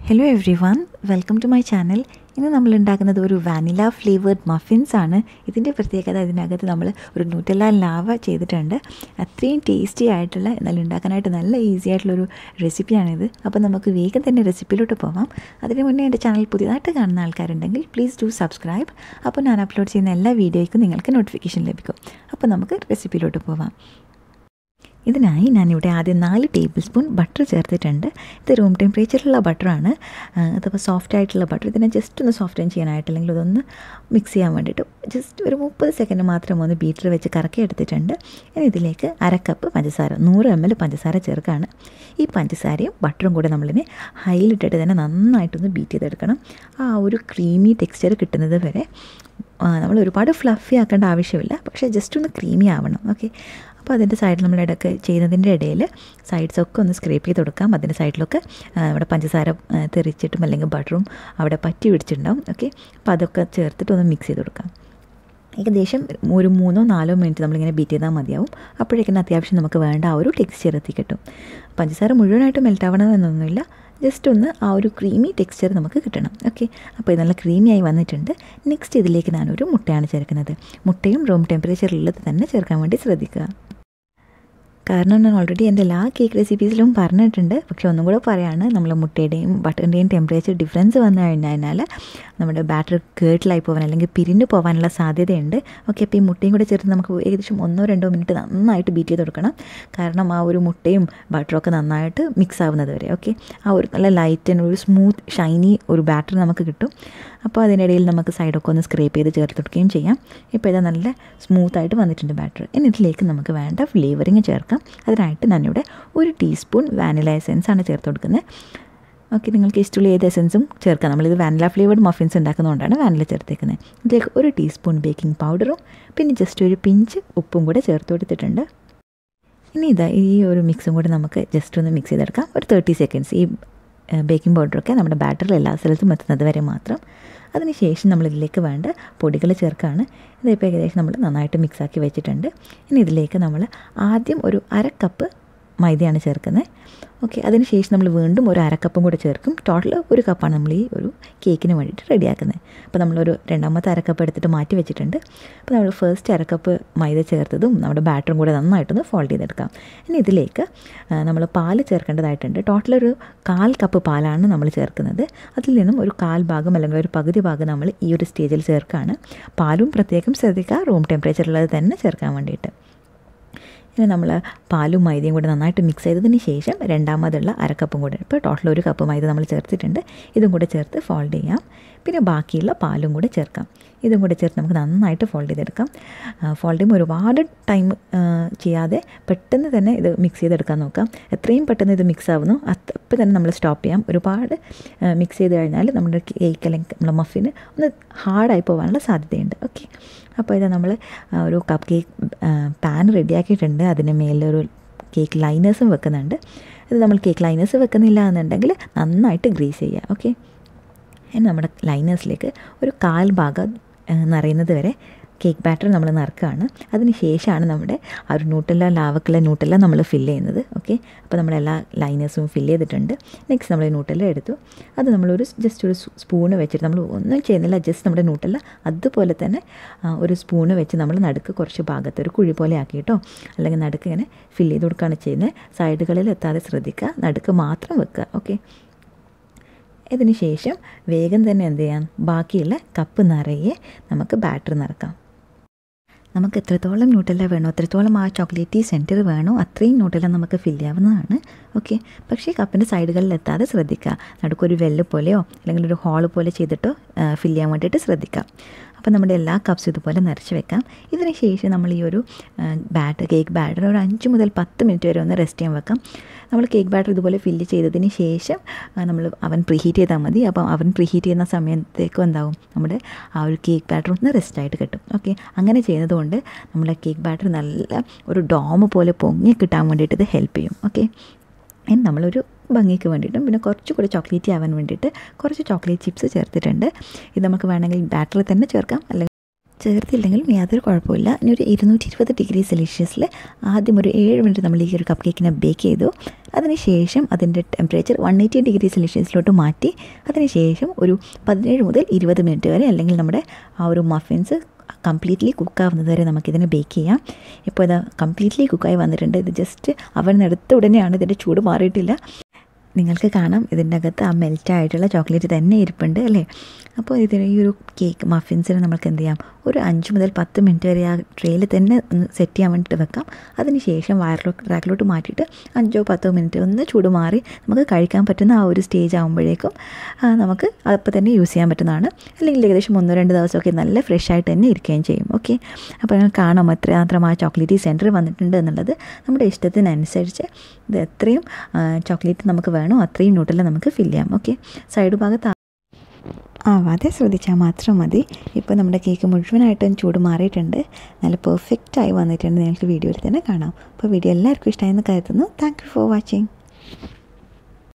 Hello everyone, welcome to my channel. ഇന്ന് നമ്മൾ ഉണ്ടാക്കുന്നത് ഒരു വാനില ഫ്ലേവേർഡ് മഫിൻസ് ആണ്. ഇതിൻ്റെ പ്രത്യേകത ഇതിനകത്ത് നമ്മൾ ഒരു ന്യൂട്ടെല്ല ലാവ ചെയ്തിട്ടുണ്ട്. അത്രയും ടേസ്റ്റി ആയിട്ടുള്ള എന്നാൽ ഉണ്ടാക്കാനായിട്ട് നല്ല ഈസി ആയിട്ടുള്ളൊരു റെസിപ്പിയാണിത്. അപ്പോൾ നമുക്ക് വേഗം തന്നെ റെസിപ്പിയിലോട്ട് പോകാം. അതിന് മുന്നേ എൻ്റെ ചാനൽ പുതിയതായിട്ട് കാണുന്ന ആൾക്കാരുണ്ടെങ്കിൽ പ്ലീസ് ഡു സബ്സ്ക്രൈബ്. അപ്പോൾ ഞാൻ അപ്ലോഡ് ചെയ്യുന്ന എല്ലാ വീഡിയോയ്ക്കും നിങ്ങൾക്ക് നോട്ടിഫിക്കേഷൻ ലഭിക്കും. അപ്പോൾ നമുക്ക് റെസിപ്പിയിലോട്ട് പോകാം. ഇതിനായി ഞാനിവിടെ ആദ്യം 4 ടേബിൾ സ്പൂൺ ബട്ടർ ചേർത്തിട്ടുണ്ട്. ഇത് റൂം ടെമ്പറേച്ചറിലുള്ള ബട്ടറാണ്. അതപ്പോൾ സോഫ്റ്റ് ആയിട്ടുള്ള ബട്ടർ. ഇതിനെ ജസ്റ്റ് ഒന്ന് സോഫ്റ്റൻ ചെയ്യാനായിട്ട് അല്ലെങ്കിൽ ഇതൊന്ന് മിക്സ് ചെയ്യാൻ വേണ്ടിയിട്ട് ജസ്റ്റ് ഒരു 30 സെക്കൻഡ് മാത്രം ഒന്ന് ബീറ്റർ വെച്ച് കറക്കി എടുത്തിട്ടുണ്ട്. ഇനി ഇതിലേക്ക് 1/2 കപ്പ് പഞ്ചസാര 100 ml പഞ്ചസാര ചേർക്കുകയാണ്. ഈ പഞ്ചസാരയും ബട്ടറും കൂടെ നമ്മളിനെ ഹൈയിലിട്ടിട്ട് തന്നെ നന്നായിട്ടൊന്ന് ബീറ്റ് ചെയ്തെടുക്കണം. ആ ഒരു ക്രീമി ടെക്സ്ചർ കിട്ടുന്നത് വരെ നമ്മൾ ഒരുപാട് ഫ്ലഫി ആക്കേണ്ട ആവശ്യമില്ല, പക്ഷേ ജസ്റ്റ് ഒന്ന് ക്രീമി ആവണം. ഓക്കെ, അപ്പോൾ അതിൻ്റെ സൈഡിൽ നമ്മൾ ഇടയ്ക്ക് ചെയ്യുന്നതിൻ്റെ ഇടയിൽ സൈഡ്സൊക്കെ ഒന്ന് സ്ക്രേപ്പ് ചെയ്ത് കൊടുക്കാം. അതിൻ്റെ സൈഡിലൊക്കെ നമ്മുടെ പഞ്ചസാര തെറിച്ചിട്ടും അല്ലെങ്കിൽ ബട്ടറും അവിടെ പറ്റി പിടിച്ചിട്ടുണ്ടാവും. ഓക്കെ, അപ്പോൾ അതൊക്കെ ചേർത്തിട്ട് ഒന്ന് മിക്സ് ചെയ്ത് കൊടുക്കാം. ഏകദേശം ഒരു 3-4 മിനിറ്റ് നമ്മളിങ്ങനെ ബീറ്റ് ചെയ്താൽ മതിയാവും. അപ്പോഴേക്കും അത്യാവശ്യം നമുക്ക് വേണ്ട ആ ഒരു ടെക്സ്ചർ എത്തിക്കിട്ടും. പഞ്ചസാര മുഴുവനായിട്ട് മെൽറ്റ് ആവണമെന്നൊന്നുമില്ല, ജസ്റ്റ് ഒന്ന് ആ ഒരു ക്രീമി ടെക്സ്ചർ നമുക്ക് കിട്ടണം. ഓക്കെ, അപ്പോൾ ഇത് നല്ല ക്രീമി ആയി വന്നിട്ടുണ്ട്. നെക്സ്റ്റ് ഇതിലേക്ക് ഞാനൊരു മുട്ടയാണ് ചേർക്കുന്നത്. മുട്ടയും റൂം ടെമ്പറേച്ചറിലുള്ളത് തന്നെ ചേർക്കാൻ വേണ്ടി ശ്രദ്ധിക്കുക. കാരണം ഞാൻ ഓൾറെഡി എൻ്റെ എല്ലാ കേക്ക് റെസിപ്പീസിലും പറഞ്ഞിട്ടുണ്ട്, പക്ഷെ ഒന്നും കൂടെ പറയുകയാണ്. നമ്മൾ മുട്ടയുടെയും ബട്ടറിൻ്റെയും ടെമ്പറേച്ചർ ഡിഫറൻസ് വന്നു കഴിഞ്ഞാൽ നമ്മുടെ ബാറ്റർ കേട്ടിലായി പോകാൻ അല്ലെങ്കിൽ പിരിഞ്ഞു പോകാനുള്ള സാധ്യതയുണ്ട്. ഓക്കെ, അപ്പോൾ ഈ മുട്ടയും കൂടെ ചേർത്ത് നമുക്ക് ഏകദേശം 1-2 മിനിറ്റ് നന്നായിട്ട് ബീറ്റ് ചെയ്ത് കൊടുക്കണം. കാരണം ആ ഒരു മുട്ടയും ബട്ടറും ഒക്കെ നന്നായിട്ട് മിക്സ് ആവുന്നത് വരെ. ഓക്കെ, ആ ഒരു നല്ല ലൈറ്റ് ആൻഡ് ഒരു സ്മൂത്ത് ഷൈനി ഒരു ബാറ്റർ നമുക്ക് കിട്ടും. അപ്പോൾ അതിനിടയിൽ നമുക്ക് സൈഡൊക്കെ ഒന്ന് സ്ക്രേപ്പ് ചെയ്ത് ചേർത്ത് കൊടുക്കുകയും ചെയ്യാം. ഇപ്പോൾ ഇത് നല്ല സ്മൂത്തായിട്ട് വന്നിട്ടുണ്ട് ബാറ്റർ. ഇനി ഇതിലേക്ക് നമുക്ക് വേണ്ട ഫ്ലേവറിങ് ചേർക്കാം. അതിനായിട്ട് ഞാനിവിടെ 1 ടീസ്പൂൺ വാനില എസെൻസ് ആണ് ചേർത്ത് കൊടുക്കുന്നത്. ഓക്കെ, നിങ്ങൾക്ക് ഇഷ്ടമുള്ള ഏത് എസെൻസും ചേർക്കാം. നമ്മളിത് വാനില ഫ്ലേവേർഡ് മഫിൻസ് ഉണ്ടാക്കുന്നതുകൊണ്ടാണ് വാനില ചേർത്തേക്കുന്നത്. ഇതിലേക്ക് 1 ടീസ്പൂൺ ബേക്കിംഗ് പൗഡറും പിന്നെ ജസ്റ്റ് ഒരു പിഞ്ച് ഉപ്പും കൂടെ ചേർത്ത് കൊടുത്തിട്ടുണ്ട്. ഇനി ഈ ഒരു മിക്സും കൂടെ നമുക്ക് ജസ്റ്റ് ഒന്ന് മിക്സ് ചെയ്തെടുക്കാം. ഒരു 30 സെക്കൻഡ്സ്. ഈ ബേക്കിംഗ് പൗഡറൊക്കെ നമ്മുടെ ബാറ്ററിൽ എല്ലാ സ്ഥലത്തും എത്തുന്നത് വരെ മാത്രം. അതിനുശേഷം നമ്മളിതിലേക്ക് വേണ്ട പൊടികൾ ചേർക്കുകയാണ്. ഇതിപ്പോൾ ഏകദേശം നമ്മൾ നന്നായിട്ട് മിക്സാക്കി വെച്ചിട്ടുണ്ട്. ഇനി ഇതിലേക്ക് നമ്മൾ ആദ്യം ഒരു 1/2 കപ്പ് മൈദയാണ് ചേർക്കുന്നത്. ഓക്കെ, അതിനുശേഷം നമ്മൾ വീണ്ടും ഒരു 1/2 കപ്പും കൂടെ ചേർക്കും. ടോട്ടൽ 1 കപ്പാണ് നമ്മൾ ഈ ഒരു കേക്കിന് വേണ്ടിയിട്ട് റെഡിയാക്കുന്നത്. അപ്പോൾ നമ്മളൊരു രണ്ടാമത്തെ 1/2 കപ്പ് എടുത്തിട്ട് മാറ്റി വെച്ചിട്ടുണ്ട്. അപ്പോൾ നമ്മൾ ഫസ്റ്റ് 1/2 കപ്പ് മൈദ ചേർത്തതും നമ്മുടെ ബാറ്ററും കൂടെ നന്നായിട്ടൊന്ന് ഫോൾഡ് ചെയ്തെടുക്കാം. ഇനി ഇതിലേക്ക് നമ്മൾ പാല് ചേർക്കേണ്ടതായിട്ടുണ്ട്. ടോട്ടൽ ഒരു 1/4 കപ്പ് പാലാണ് നമ്മൾ ചേർക്കുന്നത്. അതിൽ നിന്നും ഒരു 1/4 ഭാഗം അല്ലെങ്കിൽ ഒരു പകുതി ഭാഗം നമ്മൾ ഈ ഒരു സ്റ്റേജിൽ ചേർക്കുകയാണ്. പാലും പ്രത്യേകം ശ്രദ്ധിക്കുക, റൂം ടെമ്പറേച്ചറുള്ളത് തന്നെ ചേർക്കാൻ വേണ്ടിയിട്ട്. ഇനി നമ്മൾ പാലും മൈദയും കൂടെ നന്നായിട്ട് മിക്സ് ചെയ്തതിന് ശേഷം രണ്ടാമതുള്ള 1/2 കപ്പും കൂടെ, ഇപ്പോൾ ടോട്ടൽ 1 കപ്പ് മൈദ നമ്മൾ ചേർത്തിട്ടുണ്ട്. ഇതും കൂടെ ചേർത്ത് ഫോൾഡ് ചെയ്യാം. പിന്നെ ബാക്കിയുള്ള പാലും കൂടെ ചേർക്കാം. ഇതും കൂടെ ചേർത്ത് നമുക്ക് നന്നായിട്ട് ഫോൾഡ് ചെയ്തെടുക്കാം. ഫോൾഡ് ചെയ്യുമ്പോൾ ഒരുപാട് ടൈം ചെയ്യാതെ പെട്ടെന്ന് തന്നെ ഇത് മിക്സ് ചെയ്തെടുക്കാൻ നോക്കാം. എത്രയും പെട്ടെന്ന് ഇത് മിക്സ് ആവുന്നു അപ്പോൾ തന്നെ നമ്മൾ സ്റ്റോപ്പ് ചെയ്യാം. ഒരുപാട് മിക്സ് ചെയ്ത് കഴിഞ്ഞാൽ നമ്മുടെ കേക്ക് അല്ലെങ്കിൽ നമ്മുടെ മഫിന് ഒന്ന് ഹാർഡായി പോകാനുള്ള സാധ്യതയുണ്ട്. ഓക്കെ, അപ്പോൾ ഇത് നമ്മൾ ഒരു കപ്പ് കേക്ക് പാൻ റെഡിയാക്കിയിട്ടുണ്ട്. അതിന് മേലൊരു കേക്ക് ലൈനേഴ്സും വെക്കുന്നുണ്ട്. ഇത് നമ്മൾ കേക്ക് ലൈനേഴ്സ് വെക്കുന്നില്ല എന്നുണ്ടെങ്കിൽ നന്നായിട്ട് ഗ്രീസ് ചെയ്യുക. ഓക്കെ, ഇനി നമ്മുടെ ലൈനേഴ്സിലേക്ക് ഒരു 1/4 ഭാഗം നിറയുന്നത് വരെ കേക്ക് ബാറ്റർ നമ്മൾ നിറക്കുകയാണ്. അതിന് ശേഷമാണ് നമ്മുടെ ആ ഒരു ന്യൂട്ടെല്ല നമ്മൾ ഫില്ല് ചെയ്യുന്നത്. ഓക്കെ, അപ്പോൾ നമ്മളെല്ലാ ലൈനേഴ്സും ഫില്ല് ചെയ്തിട്ടുണ്ട്. നെക്സ്റ്റ് നമ്മൾ ന്യൂട്ടെല്ല എടുത്തു. അത് നമ്മളൊരു ജസ്റ്റ് ഒരു സ്പൂണ് വെച്ചിട്ട് നമ്മൾ ഒന്നും ചെയ്യുന്നില്ല, ജസ്റ്റ് നമ്മുടെ ന്യൂട്ടെല്ല അതുപോലെ തന്നെ ഒരു സ്പൂണ് വെച്ച് നമ്മൾ നടുക്ക് കുറച്ച് ഭാഗത്ത് ഒരു കുഴി പോലെ ആക്കിയിട്ടോ അല്ലെങ്കിൽ നടുക്ക് ഇങ്ങനെ ഫില്ല് ചെയ്ത് കൊടുക്കുകയാണ് ചെയ്യുന്നത്. സൈഡുകളിൽ എത്താതെ ശ്രദ്ധിക്കുക, നടുക്ക് മാത്രം വെക്കുക. ഓക്കെ, ഇതിന് ശേഷം വേഗം തന്നെ എന്ത് ചെയ്യാം, ബാക്കിയുള്ള കപ്പ് നിറയെ നമുക്ക് ബാറ്റർ നിറക്കാം. നമുക്ക് എത്രത്തോളം ന്യൂട്ടെല്ല വേണോ, എത്രത്തോളം ആ ചോക്ലേറ്റി സെൻറ്റർ വേണോ അത്രയും ന്യൂട്ടെല്ല നമുക്ക് ഫില്ല് ചെയ്യാവുന്നതാണ്. ഓക്കെ, പക്ഷേ കപ്പിൻ്റെ സൈഡുകളിൽ എത്താതെ ശ്രദ്ധിക്കുക. നടുക്കൊരു വെല്ല് പോലെയോ അല്ലെങ്കിൽ ഒരു ഹോൾ പോലെ ചെയ്തിട്ടോ ഫില്ല് ചെയ്യാൻ വേണ്ടിയിട്ട് ശ്രദ്ധിക്കാം. അപ്പോൾ നമ്മുടെ എല്ലാ കപ്സും ഇതുപോലെ നിറച്ച് വെക്കാം. ഇതിന് ശേഷം നമ്മൾ ഈ ഒരു കേക്ക് ബാറ്റർ ഒരു 5 മുതൽ 10 മിനിറ്റ് വരെ ഒന്ന് റെസ്റ്റ് ചെയ്യാൻ വെക്കാം. നമ്മൾ കേക്ക് ബാറ്റർ ഇതുപോലെ ഫില്ല് ചെയ്തതിന് ശേഷം നമ്മൾ അവൻ പ്രീഹീറ്റ് ചെയ്താൽ മതി. അപ്പോൾ അവൻ പ്രീഹീറ്റ് ചെയ്യുന്ന സമയത്തേക്കും എന്താവും, നമ്മുടെ ആ ഒരു കേക്ക് ബാറ്റർ ഒന്ന് റെസ്റ്റായിട്ട് കിട്ടും. ഓക്കെ, അങ്ങനെ ചെയ്യുന്നത് കൊണ്ട് നമ്മുടെ കേക്ക് ബാറ്റർ നല്ല ഒരു ഡോം പോലെ പൊങ്ങി കിട്ടാൻ വേണ്ടിയിട്ട് ഇത് ഹെൽപ്പ് ചെയ്യും. ഓക്കെ, ഇനി നമ്മളൊരു ഭംഗിക്ക് വേണ്ടിയിട്ടും പിന്നെ കുറച്ചുകൂടി ചോക്ലേറ്റി ആവാൻ വേണ്ടിയിട്ട് കുറച്ച് ചോക്ലേറ്റ് ചിപ്സ് ചേർത്തിട്ടുണ്ട്. ഇത് നമുക്ക് വേണമെങ്കിൽ ബാറ്ററിൽ തന്നെ ചേർക്കാം, അല്ലെങ്കിൽ ചേർത്തില്ലെങ്കിലും യാതൊരു കുഴപ്പമില്ല. ഇനി ഒരു 220 ഡിഗ്രി സെൽഷ്യസിൽ ആദ്യം ഒരു 7 മിനിറ്റ് നമ്മൾ ഈ ഒരു കപ്പ് കേക്കിനെ ബേക്ക് ചെയ്തു. അതിനുശേഷം അതിൻ്റെ ടെമ്പറേച്ചർ 180 ഡിഗ്രി സെൽഷ്യസിലോട്ട് മാറ്റി. അതിനുശേഷം ഒരു 17 മുതൽ 20 മിനിറ്റ് വരെ, അല്ലെങ്കിൽ നമ്മുടെ ആ ഒരു മഫിൻസ് കംപ്ലീറ്റ്ലി കുക്കാവുന്നത് വരെ നമുക്കിതിനെ ബേക്ക് ചെയ്യാം. ഇപ്പോൾ ഇത് കംപ്ലീറ്റ്ലി കുക്കായി വന്നിട്ടുണ്ട്. ഇത് ജസ്റ്റ് അവനെടുത്ത ഉടനെയാണ്, ഇതിൻ്റെ ചൂട് മാറിയിട്ടില്ല. നിങ്ങൾക്ക് കാണാം ഇതിൻ്റെ അകത്ത് ആ മെൽറ്റായിട്ടുള്ള ചോക്ലേറ്റ് തന്നെ ഇരിപ്പുണ്ട് അല്ലേ. അപ്പോൾ ഇതിന് ഈ ഒരു കേക്ക് മഫിൻസിന് നമുക്ക് എന്ത് ചെയ്യാം, ഒരു 5 മുതൽ 10 മിനിറ്റ് വരെ ആ ട്രേയിൽ തന്നെ ഒന്ന് സെറ്റ് ചെയ്യാൻ വേണ്ടിയിട്ട് വെക്കാം. അതിനുശേഷം റാക്കിലോട്ട് മാറ്റിയിട്ട് 5-10 മിനിറ്റ് ഒന്ന് ചൂട് മാറി നമുക്ക് കഴിക്കാൻ പറ്റുന്ന ആ ഒരു സ്റ്റേജ് ആകുമ്പോഴേക്കും നമുക്ക് അപ്പോൾ തന്നെ യൂസ് ചെയ്യാൻ പറ്റുന്നതാണ്. അല്ലെങ്കിൽ ഏകദേശം 1-2 ദിവസമൊക്കെ നല്ല ഫ്രഷ് ആയിട്ട് തന്നെ ഇരിക്കുകയും ചെയ്യും. ഓക്കെ, അപ്പോൾ നിങ്ങൾ കാണാം എത്രമാത്രം ആ ചോക്ലേറ്റ് സെൻറ്റർ വന്നിട്ടുണ്ട് എന്നുള്ളത്. നമ്മുടെ ഇഷ്ടത്തിനനുസരിച്ച് ഇത് എത്രയും ചോക്ലേറ്റ് നമുക്ക് വേണോ അത്രയും ന്യൂട്ടെല്ല നമുക്ക് ഫില്ല് ചെയ്യാം. ഓക്കെ, സൈഡ് ഭാഗത്ത് ആവാതെ ശ്രദ്ധിച്ചാൽ മാത്രം മതി. ഇപ്പോൾ നമ്മുടെ കേക്ക് മുഴുവനായിട്ടും ചൂട് മാറിയിട്ടുണ്ട്, നല്ല പെർഫെക്റ്റായി വന്നിട്ടുണ്ട്. നിങ്ങൾക്ക് വീഡിയോയിൽ തന്നെ കാണാം. അപ്പോൾ വീഡിയോ എല്ലാവർക്കും ഇഷ്ടമായെന്ന് കരുതുന്നു. Thank you for watching.